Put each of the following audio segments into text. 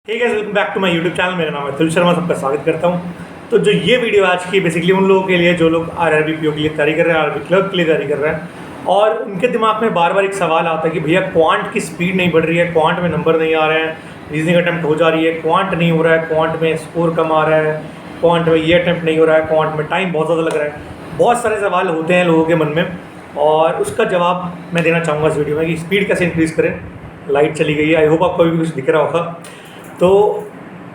ठीक है, welcome back to my YouTube channel. मेरा नाम है अतुल शर्मा, सबका स्वागत करता हूं। तो जो ये वीडियो आज की बेसिकली उन लोगों के लिए जो लोग आरआरबी पीओ के लिए तैयारी कर रहे हैं, आरआरबी क्लर्क के लिए तैयारी कर रहे हैं और उनके दिमाग में बार बार एक सवाल आता है कि भैया क्वांट की स्पीड नहीं बढ़ रही है, क्वांट में नंबर नहीं आ रहे हैं, रीजनिंग अटैम्प्ट हो जा रही है, क्वांट नहीं हो रहा है, क्वांट में स्कोर कम आ रहा है, क्वांट में ये अटैम्प्ट नहीं हो रहा है, क्वांट में टाइम बहुत ज़्यादा लग रहा है। बहुत सारे सवाल होते हैं लोगों के मन में और उसका जवाब मैं देना चाहूँगा इस वीडियो में कि स्पीड कैसे इंक्रीज़ करें। लाइट चली गई है, आई होप आपको अभी भी कुछ दिख रहा होगा। तो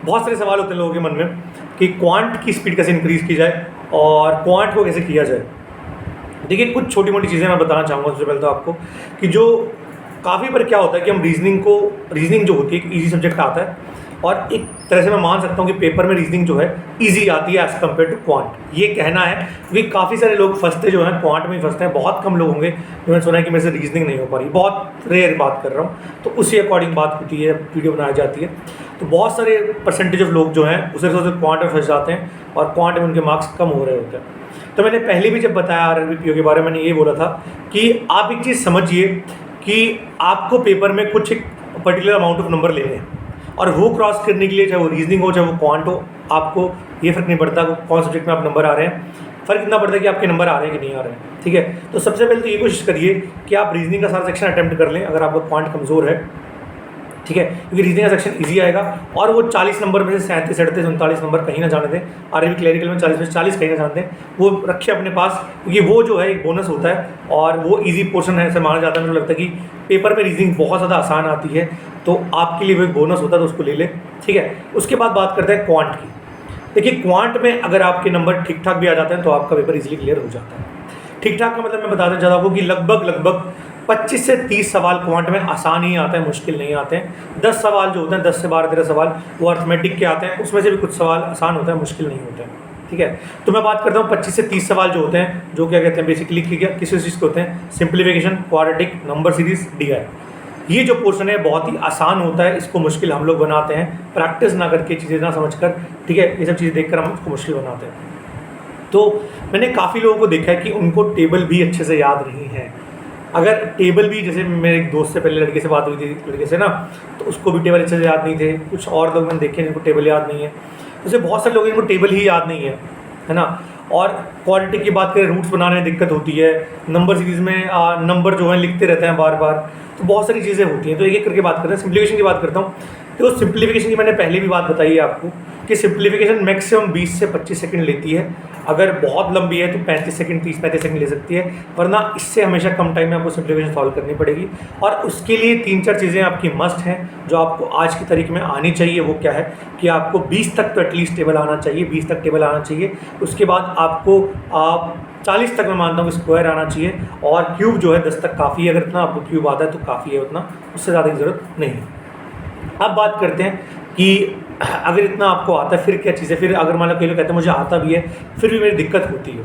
बहुत सारे सवाल होते हैं लोगों के मन में कि क्वांट की स्पीड कैसे इंक्रीज़ की जाए और क्वांट को कैसे किया जाए। देखिए, कुछ छोटी मोटी चीज़ें मैं बताना चाहूँगा सबसे पहले तो आपको कि जो काफ़ी बार क्या होता है कि हम रीजनिंग जो होती है एक ईजी सब्जेक्ट आता है और एक तरह से मैं मान सकता हूँ कि पेपर में रीजनिंग जो है ईजी आती है एज़ कम्पेयर टू क्वांट। ये कहना है क्योंकि काफ़ी सारे लोग फंसते जो हैं क्वांट में ही फंसते हैं। बहुत कम लोग होंगे जो मैंने सुना है कि मेरे से रीजनिंग नहीं हो पा रही, बहुत रेयर बात कर रहा हूँ। तो उसी अकॉर्डिंग बात होती है, वीडियो बनाई जाती है। तो बहुत सारे परसेंटेज ऑफ लोग जो हैं उसे क्वांट में फंस जाते हैं और क्वांट में उनके मार्क्स कम हो रहे होते हैं। तो मैंने पहले भी जब बताया आरआरबी पीओ के बारे में, मैंने ये बोला था कि आप एक चीज़ समझिए कि आपको पेपर में कुछ एक पर्टिकुलर अमाउंट ऑफ नंबर लेने हैं और वो क्रॉस करने के लिए, चाहे वो रीजनिंग हो चाहे वो क्वांट हो, आपको ये फ़र्क नहीं पड़ता कौन सब्जेक्ट में आप नंबर आ रहे हैं। फ़र्क इतना पड़ता है कि आपके नंबर आ रहे हैं कि नहीं आ रहे हैं। ठीक है, तो सबसे पहले तो ये कोशिश करिए कि आप रीजनिंग का सारा सेक्शन अटैम्प्ट कर लें अगर आपका क्वांट कमज़ोर है। ठीक है, क्योंकि रीजनिंग का सेक्शन इजी आएगा और वो 40 नंबर में से 37, 38, 39 नंबर कहीं ना जाने दें। आरआरबी क्लरिकल में 40 में से 40 कहीं ना जाने दें, वो रखिए अपने पास, क्योंकि वो जो है एक बोनस होता है और वो इजी पोर्शन है ऐसा माना जाता है। मुझे लगता है कि पेपर में रीजनिंग बहुत ज़्यादा आसान आती है तो आपके लिए वो एक बोनस होता है, तो उसको ले लें। ठीक है, उसके बाद बात करते हैं क्वांट की। देखिए, क्वांट में अगर आपके नंबर ठीक ठाक भी आ जाते हैं तो आपका पेपर इजीली क्लियर हो जाता है। ठीक ठाक का मतलब मैं बताना चाहता हूँ कि लगभग 25 से 30 सवाल क्वांट में आसान ही आते हैं, मुश्किल नहीं आते हैं। 10 सवाल जो होते हैं, 10 से 12, 13 सवाल वो अर्थमेटिक के आते हैं, उसमें से भी कुछ सवाल आसान होते हैं, मुश्किल नहीं होते हैं। ठीक है, तो मैं बात करता हूँ 25 से 30 सवाल जो होते हैं, जो क्या कहते हैं बेसिकली किस चीज़ के होते हैं, simplification, quadratic, number series, DI. ये जो पोर्शन है बहुत ही आसान होता है, इसको मुश्किल हम लोग बनाते हैं प्रैक्टिस ना करके, चीज़ें ना समझ कर। ठीक है, ये सब चीज़ें देखकर हम उसको मुश्किल बनाते हैं। तो मैंने काफ़ी लोगों को देखा है कि उनको टेबल भी अच्छे से याद नहीं है। अगर टेबल भी, जैसे मेरे एक दोस्त से पहले लड़के से बात हुई थी, लड़के से ना, तो उसको भी टेबल अच्छे से याद नहीं थे। कुछ और लोग मैंने देखे जिनको टेबल याद नहीं है। जैसे बहुत सारे लोग इनको टेबल ही याद नहीं है ना। और क्वाड्रेटिक की बात करें, रूट्स बनाने में दिक्कत होती है। नंबर सीरीज़ में नंबर जो है लिखते रहते हैं बार बार, तो बहुत सारी चीज़ें होती हैं। तो एक एक करके बात करते हैं। सिंप्लीफिकेशन की बात करता हूँ। तो सिंप्लीफिकेशन की मैंने पहले भी बात बताई है आपको कि सिंप्लीफिकेशन मैक्सिमम 20 से 25 सेकंड लेती है। अगर बहुत लंबी है तो 35 सेकंड, 30-35 सेकंड ले सकती है, वरना इससे हमेशा कम टाइम में आपको सिंप्लीफिकेशन सॉल्व करनी पड़ेगी। और उसके लिए 3-4 चीज़ें आपकी मस्ट हैं जो आपको आज की तारीख में आनी चाहिए। वो क्या है कि आपको 20 तक तो एटलीस्ट टेबल आना चाहिए, 20 तक टेबल आना चाहिए। उसके बाद आपको 40 तक मैं मानता हूँ स्क्वायर आना चाहिए और क्यूब जो है 10 तक काफ़ी है। अगर इतना आपको क्यूब आता है तो काफ़ी है, उतना, उससे ज़्यादा की ज़रूरत नहीं है। अब बात करते हैं कि अगर इतना आपको आता है फिर क्या चीज़ है। फिर अगर मान लो कई लोग कहते हैं मुझे आता भी है फिर भी मेरी दिक्कत होती है।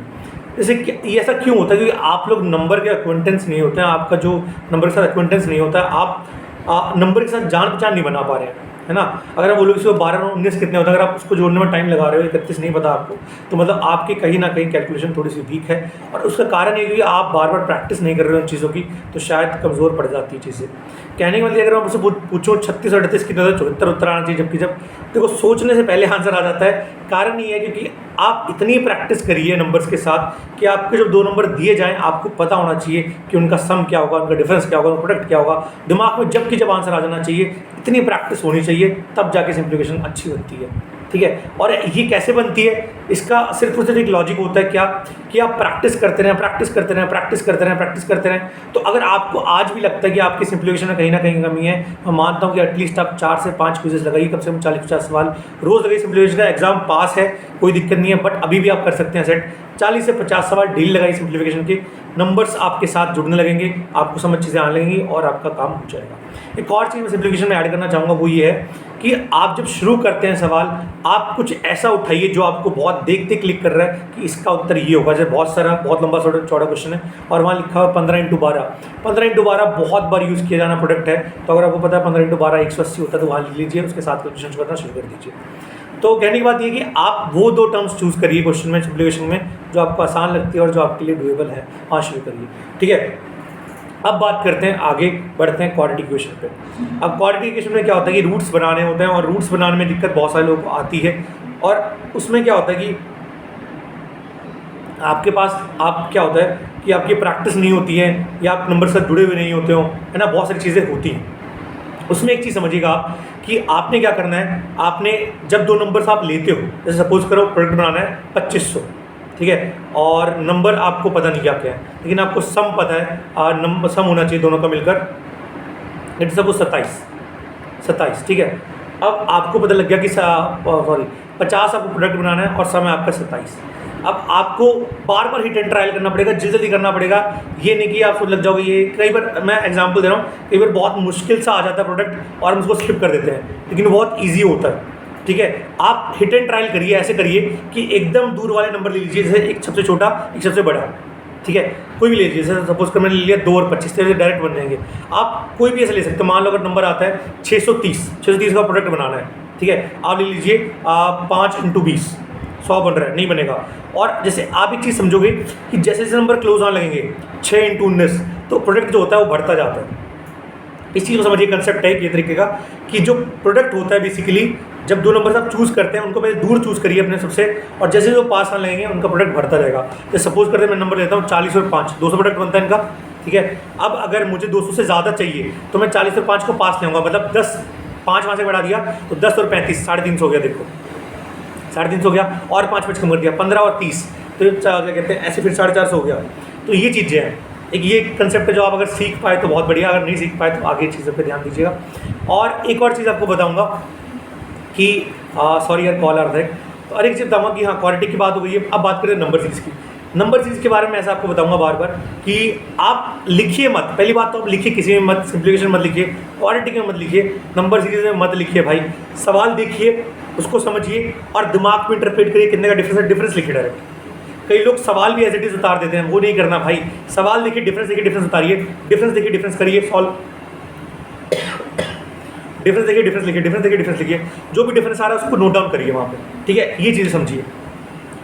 जैसे कि ये ऐसा क्यों होता है? क्योंकि आप लोग नंबर के एक्वेंटेंस नहीं होते हैं, आपका जो नंबर के साथ एक्वेंटेंस नहीं होता है, आप नंबर के साथ जान पहचान नहीं बना पा रहे हैं, है ना। अगर आप बोलोगे किसी को 12 और 19 कितने होता है, अगर आप उसको जोड़ने में टाइम लगा रहे हो, 31 नहीं पता आपको, तो मतलब आपकी कहीं ना कहीं कैलकुलेशन थोड़ी सी वीक है। और उसका कारण ये कि आप बार बार प्रैक्टिस नहीं कर रहे हो उन चीज़ों की, तो शायद कमज़ोर पड़ जाती है चीज़ें। कहने के मतलब अगर मैं मुझसे पूछूँ 36 और 38 कितने, 74 उत्तर आना चाहिए, जबकि जब देखो सोचने से पहले आंसर आ जाता है। कारण ये है क्योंकि आप इतनी प्रैक्टिस करिए नंबर्स के साथ कि आपके जब 2 नंबर दिए जाएं आपको पता होना चाहिए कि उनका सम क्या होगा, उनका डिफरेंस क्या होगा, उनका प्रोडक्ट क्या होगा। दिमाग में जब आंसर आ जाना चाहिए, इतनी प्रैक्टिस होनी चाहिए, तब जाके सिंप्लीफिकेशन अच्छी बनती है। ठीक है, और ये कैसे बनती है, इसका सिर्फ और सिर्फ एक लॉजिक होता है क्या कि आप प्रैक्टिस करते रहें, प्रैक्टिस करते रहें, प्रैक्टिस करते रहें, प्रैक्टिस करते रहें। तो अगर आपको आज भी लगता है कि आपकी सिंप्लीफिकेशन में कहीं ना कहीं कमी है, मैं मानता हूँ कि एटलीस्ट आप 4 से 5 क्विजेस लगाइए, कम से कम 40-50 सवाल रोज़ लगाइए। सिंप्लीफिकेशन का एग्जाम पास है, कोई दिक्कत नहीं है, बट अभी भी आप कर सकते हैं सेट। 40 से 50 सवाल डेली लगाइए सिंप्लीफिकेशन के, नंबर्स आपके साथ जुड़ने लगेंगे, आपको समझ चीज़ें आने लगेंगी और आपका काम हो जाएगा। एक और चीज़ मैं सिंप्लीफिकेशन में ऐड करना चाहूँगा, वो ये है कि आप जब शुरू करते हैं सवाल, आप कुछ ऐसा उठाइए जो आपको बहुत देखते क्लिक कर रहा है कि इसका उत्तर ये होगा। जैसे बहुत लंबा चौड़ा क्वेश्चन है और वहाँ लिखा हुआ 15x12। 15x12 बहुत बार यूज़ किया जाना प्रोडक्ट है, तो अगर आपको पता है 15x12 180 होता है, तो वहाँ लिख लीजिए, उसके साथ क्वेश्चन करना शुरू कर दीजिए। तो कहने की बात ये कि आप वो 2 टर्म्स चूज़ करिए क्वेश्चन में, सिंप्लीफिकेशन में, जो आपको आसान लगती है और जो आपके लिए डुएबल है, वहाँ शुरू करिए। ठीक है, अब बात करते हैं, आगे बढ़ते हैं क्वाड्रेटिक इक्वेशन पे। अब क्वाड्रेटिक इक्वेशन में क्या होता है कि रूट्स बनाने होते हैं, और रूट्स बनाने में दिक्कत बहुत सारे लोगों को आती है। और उसमें क्या होता है कि आपके पास आप क्या होता है कि आपकी प्रैक्टिस नहीं होती है, या आप नंबर से जुड़े हुए नहीं होते हो, है ना, बहुत सारी चीज़ें होती हैं। उसमें एक चीज़ समझिएगा आप कि आपने क्या करना है, आपने जब दो नंबर्स आप लेते हो, जैसे सपोज करो प्रोडक्ट बनाना है 2500, ठीक है, और नंबर आपको पता नहीं क्या क्या है, लेकिन आपको सम पता है, नंबर सम होना चाहिए दोनों का मिलकर, लेट सपोज 27, ठीक है। अब आपको पता लग गया कि 50 आपको प्रोडक्ट बनाना है और सम है आपका 27। अब आपको बार बार हिट एंड ट्रायल करना पड़ेगा, जल्दी जल्दी करना पड़ेगा। ये नहीं कि आप सोच लग जाओगे, ये कई बार मैं एग्जांपल दे रहा हूँ, कई बार बहुत मुश्किल सा आ जाता है प्रोडक्ट और हम उसको स्किप कर देते हैं, लेकिन वो बहुत ईजी होता है, ठीक है। आप हिट एंड ट्रायल करिए, ऐसे करिए कि एकदम दूर वाले नंबर ले लीजिए, जैसे एक सबसे छोटा एक सबसे बड़ा, ठीक है, कोई भी ले लीजिए। जैसे सपोज कर मैंने ले लिया 2 और 25, तो डायरेक्ट बन जाएंगे। आप कोई भी ऐसे ले सकते हो। मान लो अगर नंबर आता है 630 का प्रोडक्ट बनाना है, ठीक है, आप ले लीजिए 5 × 20, 100 बन रहा है, नहीं बनेगा। और जैसे आप एक चीज़ समझोगे कि जैसे जैसे नंबर क्लोज आने लगेंगे 6 × 19, तो प्रोडक्ट जो होता है वो बढ़ता जाता है। इस चीज़ को समझिए, कंसेप्ट है ये तरीके का कि जो प्रोडक्ट होता है बेसिकली, जब दो नंबर आप चूज़ करते हैं उनको पहले दूर चूज़ करिए अपने सबसे, और जैसे जो पास आने लगेंगे उनका प्रोडक्ट बढ़ता जाएगा। जैसे सपोज करते हैं मैं नंबर लेता हूँ 40 और 5, 200 प्रोडक्ट बनता है इनका, ठीक है। अब अगर मुझे 200 से ज़्यादा चाहिए तो मैं 40 और 5 को पास लेऊँगा, मतलब 10, 5 वहाँ से बढ़ा दिया तो 10 और 35, 350 हो गया। देखो 350 हो गया, और 5 कम कर दिया, 15 और 30, तो क्या कहते हैं ऐसे, फिर 450 हो गया। तो ये चीज़ें हैं, एक ये कंसेप्ट है जो आप अगर सीख पाए तो बहुत बढ़िया, अगर नहीं सीख पाए तो आगे चीज़ों पे ध्यान दीजिएगा। और एक और चीज़ आपको बताऊंगा कि सॉरी यार कॉल आ रहा है, तो और एक चीज़ बताऊंगा कि हाँ क्वाड्रेटिक की बात हो गई है। अब बात करें नंबर सीरीज़ की। नंबर सीरीज़ के बारे में ऐसा आपको बताऊंगा बार बार कि आप लिखिए मत, पहली बात तो आप लिखिए किसी में मत, सिंप्लीफिकेशन मत लिखिए, क्वाड्रेटिक में मत लिखिए, नंबर सीरीज़ में मत लिखिए भाई। सवाल देखिए, उसको समझिए और दिमाग में इंटरप्रेट करिए कितने का डिफरेंस लिखिए डायरेक्ट। कई लोग सवाल भी एज इट इज उतार देते हैं, वो नहीं करना भाई। सवाल देखिए, डिफरेंस उतारिए, डिफरेंस देखिए, डिफरेंस करिए सॉल्व, डिफरेंस देखिए, डिफरेंस लिखिए, जो भी डिफरेंस आ रहा है उसको नोट डाउन करिए वहाँ पे, ठीक है। ये चीज़ें समझिए।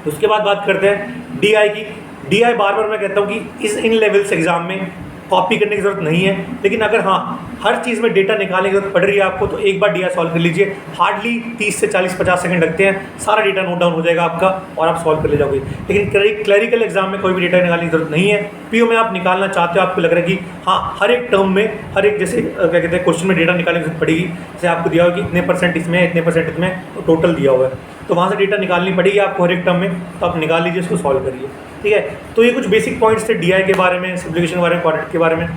उसके बाद बात करते हैं डीआई की। डीआई बार बार मैं कहता हूँ कि इन लेवल्स एग्जाम में कॉपी करने की ज़रूरत नहीं है, लेकिन अगर हाँ हर चीज़ में डेटा निकालने की जरूरत पड़ रही है आपको, तो एक बार डीआई सॉल्व कर लीजिए। हार्डली 30 से 40-50 सेकंड लगते हैं, सारा डेटा नोट डाउन हो जाएगा आपका और आप सॉल्व कर ले जाओगे। लेकिन क्लरिकल एग्जाम में कोई भी डेटा निकालने की जरूरत नहीं है। पीओ में आप निकालना चाहते हो, आपको लग रहा है कि हाँ हर एक टर्म में, हर एक जैसे क्या कहते हैं क्वेश्चन में डेटा निकालने की जरूरत पड़ेगी, जैसे आपको दिया हुआ कि इतने % इसमें, इतने % इसमें, तो टोटल दिया हुआ है, तो वहाँ से डेटा निकालनी पड़ेगी आपको हर एक टर्म में, तो आप निकाल लीजिए, इसको सॉल्व करिए, ठीक है। तो ये कुछ बेसिक पॉइंट्स थे डीआई के बारे में, सिम्प्लीफिकेशन के बारे में, क्वाड्रेटिक के बारे में।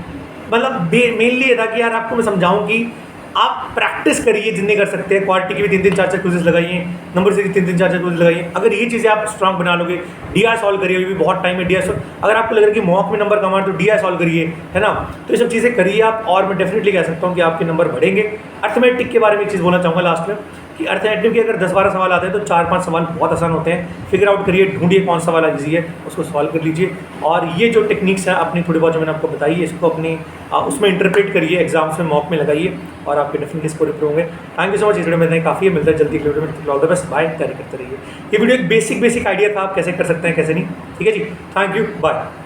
मतलब मेनली ये था कि यार आपको मैं समझाऊं कि आप प्रैक्टिस करिए जितने कर सकते हैं। क्वाड्रेटिक की भी 3-3, 4-4 क्विज़ेस लगाइए, नंबर सीरीज 3-3, 4-4 क्विज़ेस लगाइए। अगर ये चीज़ें आप स्ट्रांग बना लोगे, डीआई सॉल्व करिए, अभी भी बहुत टाइम है डीआई सॉल्व। अगर आपको लग रहा है कि मॉक में नंबर कम आ रहे तो डीआई सॉल्व करिए, है ना। तो ये सब चीज़ें करिए आप, और मैं डेफिनेटली कह सकता हूँ कि आपके नंबर बढ़ेंगे। अर्थमेटिक के बारे में एक चीज़ बोलना चाहूँगा लास्ट में कि अर्थमेटिक के अगर 10-12 सवाल आते हैं तो 4-5 सवाल बहुत आसान होते हैं। फिगर आउट करिए, ढूंढिए कौन सा सवाल ईजी है, उसको सॉल्व कर लीजिए। और ये जो टेक्निक्स है अपनी थोड़ी बहुत जो मैंने आपको बताई है, इसको अपनी उसमें इंटरप्रेट करिए, एग्जाम्स में मॉक में लगाइए, और आपके डेफिनेटली स्कोर इंप्रूव होंगे। Thank you so much. इस वीडियो में इतना काफ़ी है, मिलता है जल्दी वीडियो में। ऑल द बेस्ट, बाय, तैयारी करते रहिए। ये वीडियो एक बेसिक आइडिया था आप कैसे कर सकते हैं कैसे नहीं, ठीक है जी। Thank you, bye.